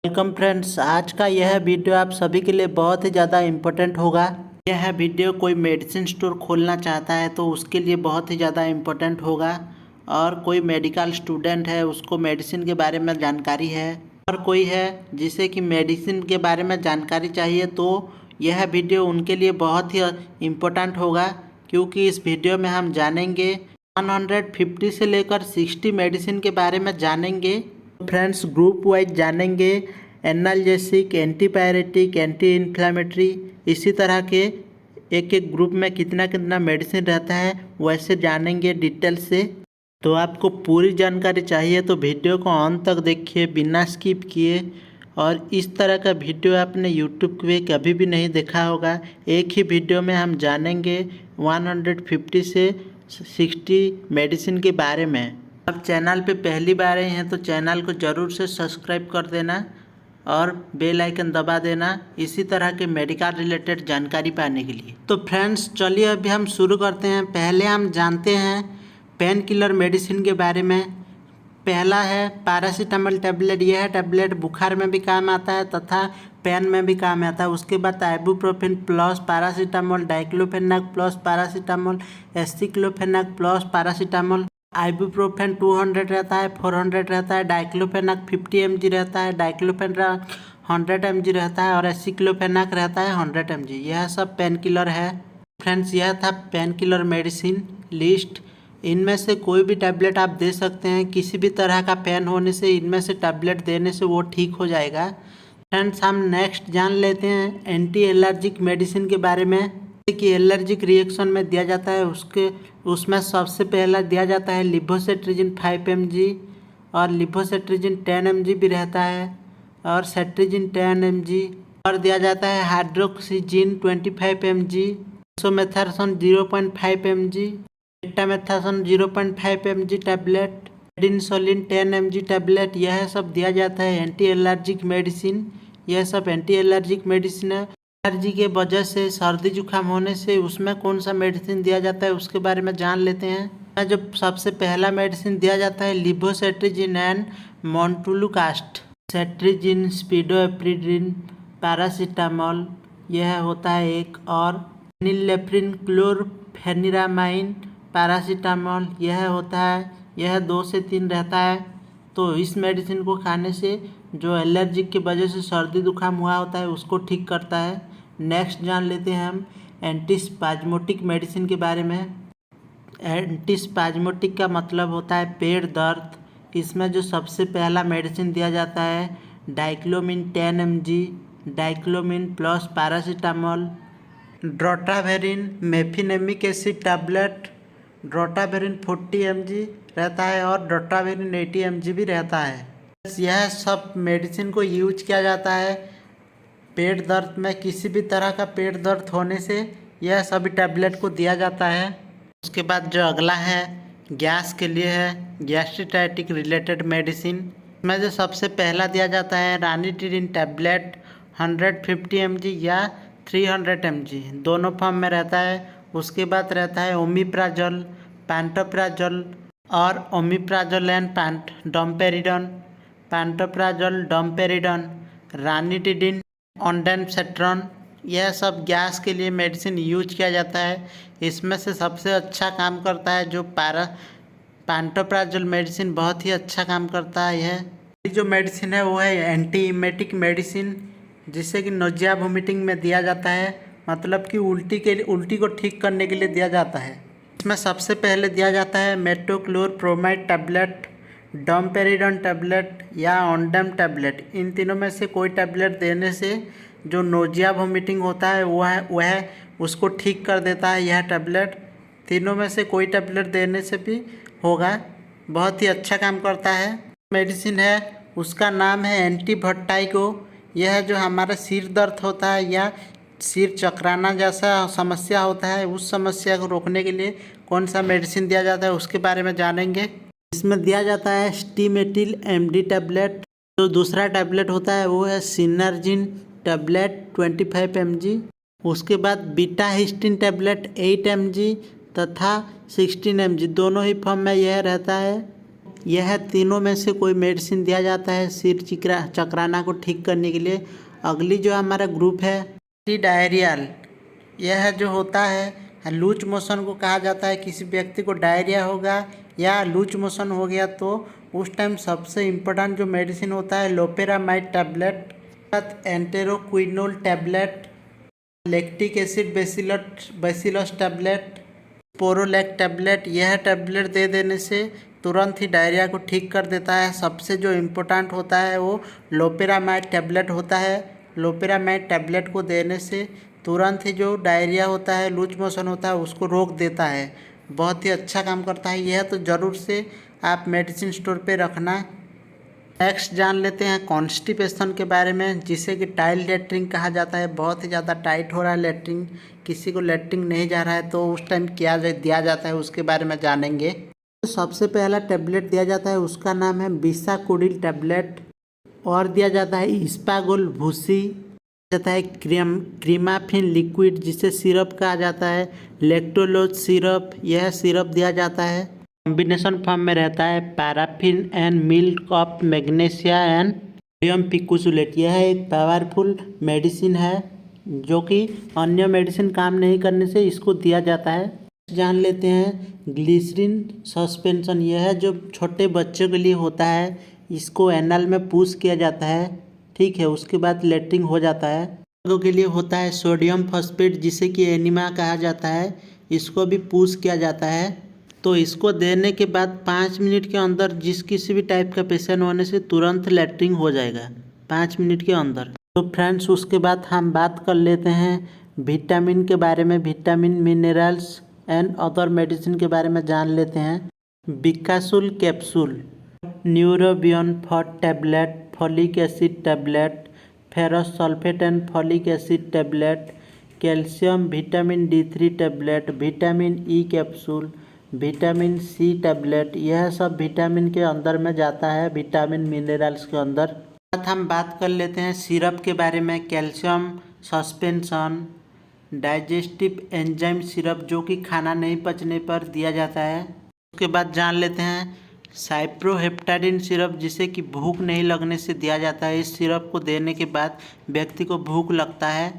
Welcome friends, आज का यह वीडियो आप सभी के लिए बहुत ही ज़्यादा इम्पोर्टेंट होगा। यह वीडियो कोई मेडिसिन स्टोर खोलना चाहता है तो उसके लिए बहुत ही ज़्यादा इम्पोर्टेंट होगा। और कोई मेडिकल स्टूडेंट है, उसको मेडिसिन के बारे में जानकारी है, और कोई है जिसे कि मेडिसिन के बारे में जानकारी चाहिए, तो यह वीडियो उनके लिए बहुत ही इम्पोर्टेंट होगा। क्योंकि इस वीडियो में हम जानेंगे 150 से लेकर 60 मेडिसिन के बारे में जानेंगे। फ्रेंड्स, ग्रुप वाइज जानेंगे एनाल्जेसिक, एंटीपायरेटिक, एंटी इन्फ्लामेटरी, इसी तरह के एक एक ग्रुप में कितना कितना मेडिसिन रहता है वैसे जानेंगे डिटेल से। तो आपको पूरी जानकारी चाहिए तो वीडियो को अंत तक देखिए बिना स्किप किए। और इस तरह का वीडियो आपने यूट्यूब पे कभी भी नहीं देखा होगा। एक ही वीडियो में हम जानेंगे 150 से 60 मेडिसिन के बारे में। अब चैनल पे पहली बार आए हैं तो चैनल को ज़रूर से सब्सक्राइब कर देना और बेल आइकन दबा देना इसी तरह के मेडिकल रिलेटेड जानकारी पाने के लिए। तो फ्रेंड्स, चलिए अभी हम शुरू करते हैं। पहले हम जानते हैं पेन किलर मेडिसिन के बारे में। पहला है पैरासीटामोल टैबलेट। यह टैबलेट बुखार में भी काम आता है तथा पेन में भी काम आता है। उसके बाद ibuprofen plus paracetamol, diclofenac plus paracetamol, aceclofenac plus paracetamol. Ibuprofen 200 रहता है, 400 रहता है, डाइक्लोफेनाक 50 mg रहता है, डाइक्लोफेनाक 100 mg रहता है और एसिक्लोफेनाक रहता है 100 mg। यह सब पेन किलर है। फ्रेंड्स, यह था पेन किलर मेडिसिन लिस्ट। इनमें से कोई भी टैबलेट आप दे सकते हैं। किसी भी तरह का पेन होने से इनमें से टैबलेट देने से वो ठीक हो जाएगा। फ्रेंड्स, हम नेक्स्ट जान लेते हैं एंटी एलर्जिक मेडिसिन के बारे में कि एलर्जिक रिएक्शन में दिया जाता है। उसमें सबसे पहला दिया जाता है लिवोसेट्रिजिन 5 mg और लिवोसेट्रिजिन 10 mg भी रहता है और सेट्रिजिन 10 mg। और दिया जाता है हाइड्रोक्सीजिन 25 mg, एसोमेथासोन 0.5 mg, बेटामेथासोन 0.5 mg टैबलेट, एडिनसोलिन 10 mg टैबलेट। यह सब दिया जाता है एंटी एलर्जिक मेडिसिन। यह सब एंटी एलर्जिक मेडिसिन है। एलर्जी के वजह से सर्दी जुकाम होने से उसमें कौन सा मेडिसिन दिया जाता है उसके बारे में जान लेते हैं। जो सबसे पहला मेडिसिन दिया जाता है लिवोसेट्रिजिन एंड मोंटुलुकास्ट। सेट्रिजिन, स्पीडोएप्रिडिन, पैरासीटामोल यह होता है एक, और फेनिलेफ्रिन, क्लोरफेनिरामाइन, पैरासीटामोल यह होता है। यह 2 से 3 रहता है। तो इस मेडिसिन को खाने से जो एलर्जिक की वजह से सर्दी जुकाम हुआ होता है उसको ठीक करता है। नेक्स्ट जान लेते हैं हम एंटीस्पाज्मोटिक मेडिसिन के बारे में। एंटीस्पाज्मोटिक का मतलब होता है पेट दर्द। इसमें जो सबसे पहला मेडिसिन दिया जाता है dicyclomine 10 mg, dicyclomine plus paracetamol, drotaverine mefenamic acid tablet. Drotaverine 40 mg रहता है और ड्रोटावेरिन 80 mg भी रहता है। यह सब मेडिसिन को यूज किया जाता है पेट दर्द में। किसी भी तरह का पेट दर्द होने से यह सभी टैबलेट को दिया जाता है। उसके बाद जो अगला है गैस के लिए है, गैस्ट्राइटिक रिलेटेड मेडिसिन। इसमें जो सबसे पहला दिया जाता है रानिटिडिन टैबलेट 150 mg या 300 mg, दोनों फॉर्म में रहता है। उसके बाद रहता है ओमिप्राजोल, पैंटोप्राजोल और omeprazole and domperidone, pantoprazole, domperidone, ranitidine, ondansetron. यह सब गैस के लिए मेडिसिन यूज किया जाता है। इसमें से सबसे अच्छा काम करता है जो पैंटोप्राजोल मेडिसिन बहुत ही अच्छा काम करता है। यह जो मेडिसिन है वो है एंटी इमेटिक मेडिसिन, जिससे कि नोजिया वोमिटिंग में दिया जाता है। मतलब कि उल्टी को ठीक करने के लिए दिया जाता है। इसमें सबसे पहले दिया जाता है मेटोक्लोरप्रोमाइड टैबलेट, डोम्पेरिडोन टैबलेट या ओंडेम टैबलेट। इन तीनों में से कोई टैबलेट देने से जो नोजिया वोमिटिंग होता है वह उसको ठीक कर देता है। यह टैबलेट तीनों में से कोई टैबलेट देने से भी होगा, बहुत ही अच्छा काम करता है। मेडिसिन है उसका नाम है एंटीवर्टाइगो। यह जो हमारा सिर दर्द होता है या सिर चकराना जैसा समस्या होता है उस समस्या को रोकने के लिए कौन सा मेडिसिन दिया जाता है उसके बारे में जानेंगे। इसमें दिया जाता है स्टीमेटिल MD टैबलेट। जो दूसरा टैबलेट होता है वो है सिनर्जिन टैबलेट 25 mg। उसके बाद बीटा हिस्टिन टैबलेट 8 mg तथा 16 mg, दोनों ही फॉर्म में यह रहता है। यह तीनों में से कोई मेडिसिन दिया जाता है सिर चकराना को ठीक करने के लिए। अगली जो हमारा ग्रुप है डायरियल, यह जो होता है लूज मोशन को कहा जाता है। किसी व्यक्ति को डायरिया होगा या लूज मोशन हो गया तो उस टाइम सबसे इम्पोर्टेंट जो मेडिसिन होता है loperamide tablet, enteroquinol tablet, lactic acid bacillus tablet, पोरोलैक टैबलेट। यह टैबलेट दे देने से तुरंत ही डायरिया को ठीक कर देता है। सबसे जो इम्पोर्टेंट होता है वो लोपेरामाइड टैबलेट होता है। लोपेरामाइड टैबलेट को देने से तुरंत ही जो डायरिया होता है, लूज मोशन होता है, उसको रोक देता है। बहुत ही अच्छा काम करता है यह, तो ज़रूर से आप मेडिसिन स्टोर पे रखना। नेक्स्ट जान लेते हैं कॉन्स्टिपेशन के बारे में, जिसे कि टाइल लेटरिन कहा जाता है। बहुत ही ज़्यादा टाइट हो रहा है लेटरिन, किसी को लेटरिन नहीं जा रहा है तो उस टाइम क्या दिया जाता है उसके बारे में जानेंगे। तो सबसे पहला टैबलेट दिया जाता है उसका नाम है बिसाकोडिल टैबलेट, और दिया जाता है इस्पागोल भूसी, जाता है क्रीमाफिन लिक्विड जिसे सिरप कहा जाता है, लैक्टोलोज सिरप, यह सिरप दिया जाता है। कॉम्बिनेशन फॉर्म में रहता है paraffin and milk of magnesia and sodium picosulfate. यह एक पावरफुल मेडिसिन है जो कि अन्य मेडिसिन काम नहीं करने से इसको दिया जाता है। जान लेते हैं ग्लिसरीन सस्पेंशन, यह जो छोटे बच्चों के लिए होता है, इसको एनल में पुश किया जाता है, ठीक है, उसके बाद लेटरिन हो जाता है। लोगों के लिए होता है सोडियम फॉस्फेट जिसे कि एनीमा कहा जाता है, इसको भी पुश किया जाता है। तो इसको देने के बाद 5 मिनट के अंदर जिस किसी भी टाइप का पेशेंट होने से तुरंत लेटरिन हो जाएगा 5 मिनट के अंदर। तो फ्रेंड्स उसके बाद हम बात कर लेते हैं विटामिन के बारे में। Vitamin, minerals and other medicine के बारे में जान लेते हैं। Becosules capsule, Neurobion for tablet, folic acid tablet, ferrous sulphate and folic acid tablet, calcium vitamin D3 tablet, vitamin E capsule, vitamin C tablet, यह सब विटामिन के अंदर में जाता है, विटामिन मिनरल्स के अंदर। हम बात कर लेते हैं सिरप के बारे में। Calcium suspension, digestive enzyme syrup जो कि खाना नहीं पचने पर दिया जाता है। उसके बाद जान लेते हैं साइप्रोहेप्टाडिन सिरप जिसे कि भूख नहीं लगने से दिया जाता है। इस सिरप को देने के बाद व्यक्ति को भूख लगता है।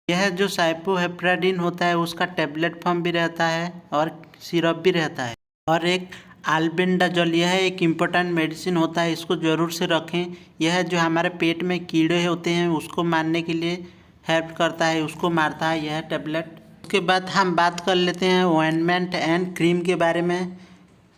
यह जो साइप्रोहेप्टाडिन होता है उसका टैबलेट फॉर्म भी रहता है और सिरप भी रहता है। और एक अल्बेंडाजोल, यह एक इम्पोर्टेंट मेडिसिन होता है, इसको ज़रूर से रखें। यह जो हमारे पेट में कीड़े होते हैं उसको मारने के लिए हेल्प करता है, उसको मारता है यह टैबलेट। उसके बाद हम बात कर लेते हैं ऑइंटमेंट एंड क्रीम के बारे में।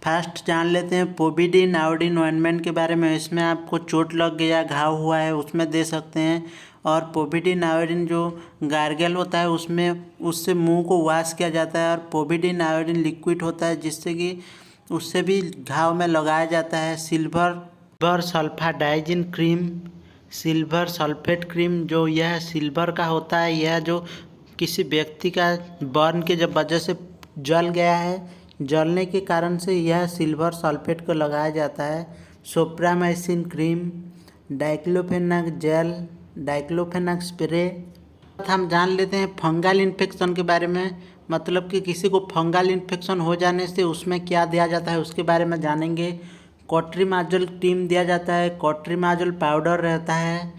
फर्स्ट जान लेते हैं पोविडीन आयोडीन ऑइंटमेंट के बारे में। इसमें आपको चोट लग गया, घाव हुआ है, उसमें दे सकते हैं। और पोविडीन आयोडीन जो गार्गल होता है उसमें उससे मुंह को वॉश किया जाता है। और पोविडीन आयोडीन लिक्विड होता है जिससे कि उससे भी घाव में लगाया जाता है। Silver sulfadiazine cream, silver sulphate cream, जो यह सिल्वर का होता है, यह जो किसी व्यक्ति का बर्न के जब वजह से जल गया है, जलने के कारण से यह सिल्वर सल्फेट को लगाया जाता है। Soframycin cream, diclofenac gel, diclofenac spray. हम जान लेते हैं फंगल इन्फेक्शन के बारे में, मतलब कि किसी को फंगल इन्फेक्शन हो जाने से उसमें क्या दिया जाता है उसके बारे में जानेंगे। क्लोट्रिमाजोल क्रीम दिया जाता है, क्लोट्रिमाजोल पाउडर रहता है,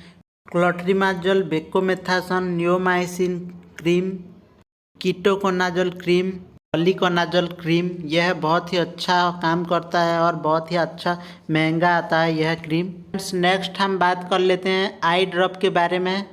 clotrimazole beclomethasone, neomycin cream, ketoconazole cream, पॉलीकोनाजोल क्रीम। यह बहुत ही अच्छा काम करता है और बहुत ही अच्छा महंगा आता है यह क्रीम। नेक्स्ट हम बात कर लेते हैं आई ड्रॉप के बारे में।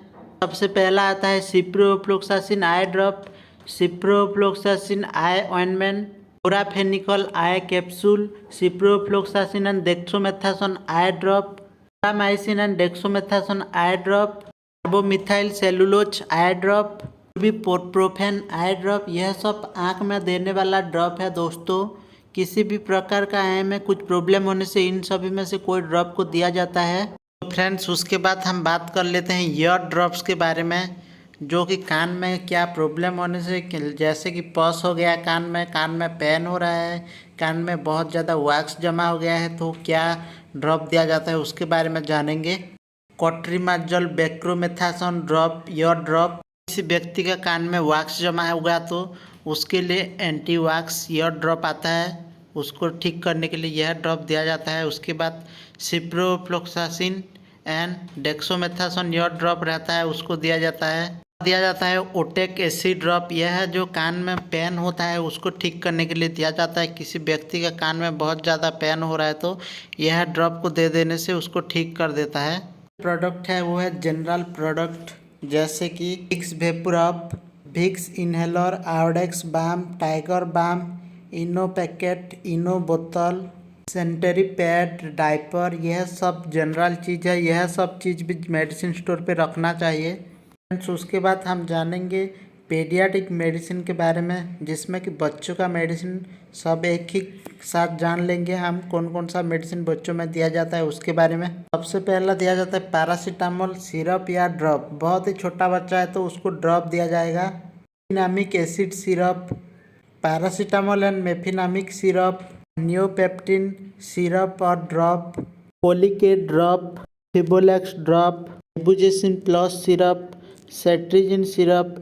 सबसे पहला आता है ciprofloxacin eye drop, ciprofloxacin eye ointment, chloramphenicol eye capsule, ciprofloxacin and dexamethasone eye drop, कोरामाइसिन and dexamethasone eye drop, carboxymethyl cellulose eye drop, प्रोफेन आई ड्रॉप। यह सब आँख में देने वाला ड्रॉप है दोस्तों। किसी भी प्रकार का आई में कुछ प्रॉब्लम होने से इन सभी में से कोई ड्रॉप को दिया जाता है। तो फ्रेंड्स उसके बाद हम बात कर लेते हैं ईयर ड्रॉप्स के बारे में, जो कि कान में क्या प्रॉब्लम होने से, जैसे कि पस हो गया कान में पेन हो रहा है, कान में बहुत ज़्यादा वैक्स जमा हो गया है, तो क्या ड्रॉप दिया जाता है उसके बारे में जानेंगे। Clotrimazole beclomethasone drop, ear drop. किसी व्यक्ति का कान में वैक्स जमा होगा तो उसके लिए एंटी वैक्स ईयर ड्रॉप आता है, उसको ठीक करने के लिए यह ड्रॉप दिया जाता है। उसके बाद सिप्रोफ्लोक्सासिन एंड डेक्सोमेथासोन यह ड्रॉप रहता है, उसको दिया जाता है ओटेक एसिड ड्रॉप। यह है जो कान में पेन होता है उसको ठीक करने के लिए दिया जाता है। किसी व्यक्ति का कान में बहुत ज़्यादा पेन हो रहा है तो यह ड्रॉप को दे देने से उसको ठीक कर देता है। प्रोडक्ट है वो है जनरल प्रोडक्ट, जैसे कि Vicks VapoRub, Vicks inhaler, Iodex balm, Tiger Balm, Eno packet, Eno बोतल, सैनिटरी पैड, डायपर, यह सब जनरल चीज़ है। यह सब चीज़ भी मेडिसिन स्टोर पे रखना चाहिए। फ्रेंड्स, उसके बाद हम जानेंगे पेडियाट्रिक मेडिसिन के बारे में, जिसमें कि बच्चों का मेडिसिन सब एक ही साथ जान लेंगे हम कौन कौन सा मेडिसिन बच्चों में दिया जाता है उसके बारे में। सबसे पहला दिया जाता है पैरासीटामोल सिरप या ड्रॉप। बहुत ही छोटा बच्चा है तो उसको ड्रॉप दिया जाएगा। Mefenamic acid syrup, paracetamol and mefenamic syrup, Neopeptine syrup और ड्रॉप, पोलिकेट ड्रॉप, फिबोलेक्स drop, Ibugesic plus syrup, cetirizine syrup,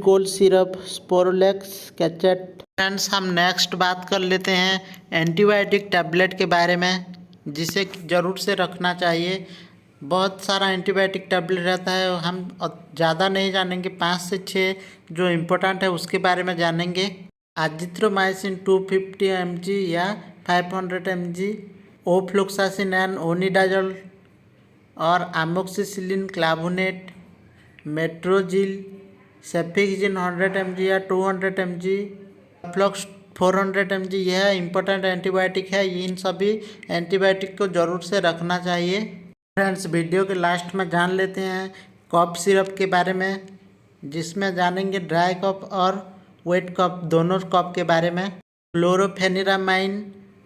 कोल सिरप, स्पोरोलेक्स कैचेट। फ्रेंड्स, हम नेक्स्ट बात कर लेते हैं एंटीबायोटिक टैबलेट के बारे में, जिसे ज़रूर से रखना चाहिए। बहुत सारा एंटीबायोटिक टैबलेट रहता है, हम ज़्यादा नहीं जानेंगे, 5 से 6 जो इम्पोर्टेंट है उसके बारे में जानेंगे। एजिथ्रोमाइसिन 250 mg या 500 mg, ओफ्लोक्सासिन एंड ओनिडाजोल और अमोक्सिसिलिन क्लावुनेट, मेट्रोजिल, सेफिक्सिन 100 mg या 200 mg, फ्लॉक्स 400 mg, यह इंपॉर्टेंट एंटीबायोटिक है। इन सभी एंटीबायोटिक को ज़रूर से रखना चाहिए। फ्रेंड्स, वीडियो के लास्ट में जान लेते हैं कफ सिरप के बारे में, जिसमें जानेंगे ड्राई कफ और वेट कफ दोनों कफ के बारे में। क्लोरोफेनिरामाइन,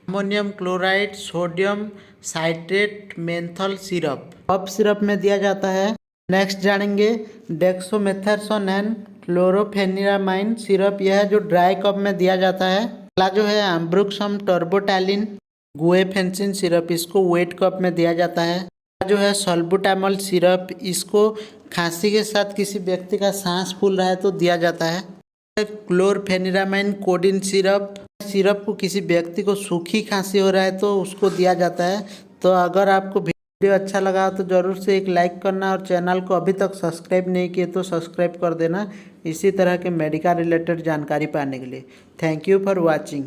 ammonium chloride, sodium citrate, मेंथल syrup cough syrup में दिया जाता है। नेक्स्ट जानेंगे डेक्सोमेथासोन एंड क्लोरोफेनिरामाइन सिरप, यह जो ड्राई कफ में दिया जाता है। अगला जो है एम्ब्रोक्सम टर्बोटैलिन गुएफेंसिन सिरप, इसको वेट कफ में दिया जाता है। जो है सल्बुटामोल सिरप, इसको खांसी के साथ किसी व्यक्ति का सांस फूल रहा है तो दिया जाता है। क्लोरफेनिरामाइन कोडिन सिरप, सिरप को किसी व्यक्ति को सूखी खांसी हो रहा है तो उसको दिया जाता है। तो अगर आपको वीडियो अच्छा लगा तो ज़रूर से एक लाइक करना, और चैनल को अभी तक सब्सक्राइब नहीं किए तो सब्सक्राइब कर देना, इसी तरह के मेडिकल रिलेटेड जानकारी पाने के लिए। Thank you for watching.